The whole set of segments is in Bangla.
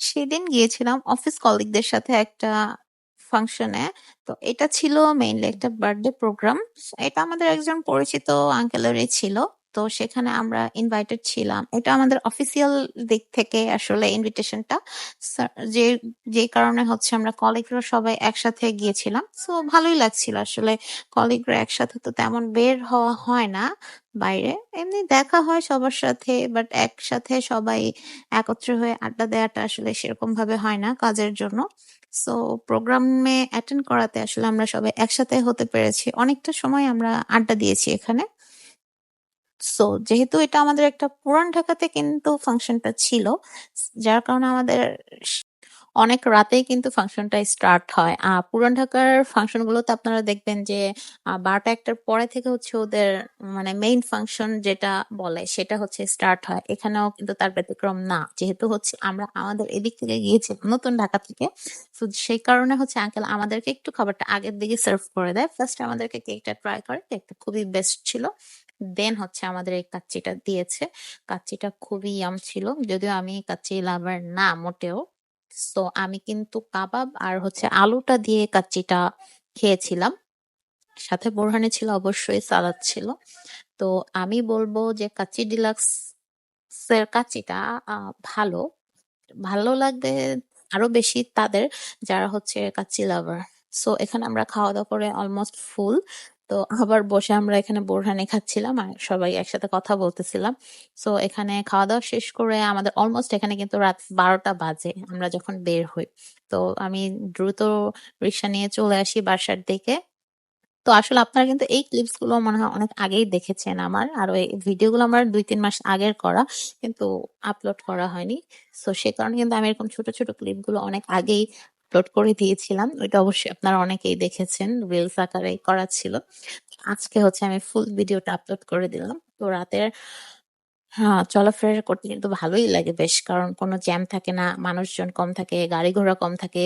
সেদিন গিয়েছিলাম অফিস কলিগদের সাথে একটা ফাংশনে। তো এটা ছিল মেইনলি একটা বার্থডে প্রোগ্রাম। এটা আমাদের একজন পরিচিত আঙ্কেলেরই ছিল। তো সেখানে আমরা ইনভাইটেড ছিলাম। এটা আমাদের অফিসিয়াল দিক থেকে আসলে ইনভিটেশনটা, যে যে কারণে হচ্ছে আমরা কলিগরা সবাই একসাথে গিয়েছিলাম। সো ভালোই লাগছিল আসলে। কলিগরা একসাথে তো তেমন বের হওয়া হয় না বাইরে, এমনি দেখা হয় সবার সাথে, বাট একসাথে সবাই একত্র হয়ে আড্ডা দেওয়াটা আসলে সেরকম ভাবে হয় না কাজের জন্য। সো প্রোগ্রামে অ্যাটেন্ড করাতে আসলে আমরা সবাই একসাথে হতে পেরেছি, অনেকটা সময় আমরা আড্ডা দিয়েছি এখানে। সো যেহেতু এটা আমাদের একটা পুরান ঢাকাতে কিন্তু ফাংশনটা ছিল, যার কারণে আমাদের অনেক রাতেই কিন্তু ফাংশনটা স্টার্ট হয়। পুরান ঢাকার ফাংশন গুলোতে আপনারা দেখবেন যে 12টা-1টার পরে থেকে হচ্ছে ওদের মানে মেইন ফাংশন যেটা বলে সেটা হচ্ছে স্টার্ট হয়। এখানেও কিন্তু তার ব্যতিক্রম না, যেহেতু হচ্ছে আমরা আমাদের এদিক থেকে গিয়েছি নতুন ঢাকা থেকে। তো সেই কারণে হচ্ছে আঙ্কেল আমাদেরকে একটু খাবারটা আগের দিকে সার্ভ করে দেয়। ফার্স্ট আমাদেরকে কেকটা ট্রাই করে, কেকটা খুবই বেস্ট ছিল। দেন হচ্ছে আমাদের এই কাচ্চিটা দিয়েছে। কাচ্চিটা খুবই ইয়াম ছিল, যদিও আমি কাচ্চি লাভার না মোটেও। সো আমি কিন্তু কাবাব আর হচ্ছে আলুটা দিয়ে কাচ্চিটা খেয়েছিলাম। সাথে বোরহানি ছিল, অবশ্যই সালাদ ছিল। তো আমি বলবো যে কাচ্চি ডিলাক্স এর কাচ্চিটা ভালো। ভালো লাগবে আরো বেশি তাদের যারা হচ্ছে কাচ্চি লাভার। সো এখানে আমরা খাওয়া দাওয়া করে অলমোস্ট ফুল। তো আবার বসে আমরা এখানে বোরহানি খাচ্ছিলাম আর সবাই একসাথে কথা বলতেছিলাম। সো এখানে খাওয়া দাওয়া শেষ করে আমাদের অলমোস্ট এখানে কিন্তু রাত 12টা বাজে আমরা যখন বের হই। তো আমি দ্রুত রিক্সা নিয়ে চলে আসি বাসার দিকে। তো আসলে আপনারা কিন্তু এই ক্লিপস গুলো মনে হয় অনেক আগেই দেখেছেন আমার, আর ওই ভিডিওগুলো আমার 2-3 মাস আগের করা, কিন্তু আপলোড করা হয়নি। তো সে কারণে কিন্তু আমি এরকম ছোট ছোট ক্লিপ গুলো অনেক আগেই আপলোড করে দিয়েছিলাম। ওইটা অবশ্যই আপনারা অনেকেই দেখেছেন, রিলস আকারে করা ছিল। আজকে হচ্ছে আমি ফুল ভিডিওটা আপলোড করে দিলাম। তো রাতের হ্যাঁ, চলাফেরা করতে কিন্তু ভালোই লাগে বেশ, কারণ কোনো জ্যাম থাকে না, মানুষজন কম থাকে, গাড়ি ঘোড়া কম থাকে,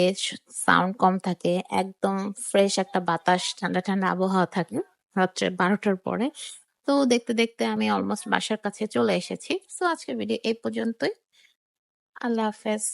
সাউন্ড কম থাকে, একদম ফ্রেশ একটা বাতাস, ঠান্ডা ঠান্ডা আবহাওয়া থাকে রাত্রে 12টার পরে। তো দেখতে দেখতে আমি অলমোস্ট বাসার কাছে চলে এসেছি। তো আজকের ভিডিও এই পর্যন্তই। আল্লাহ হাফেজ।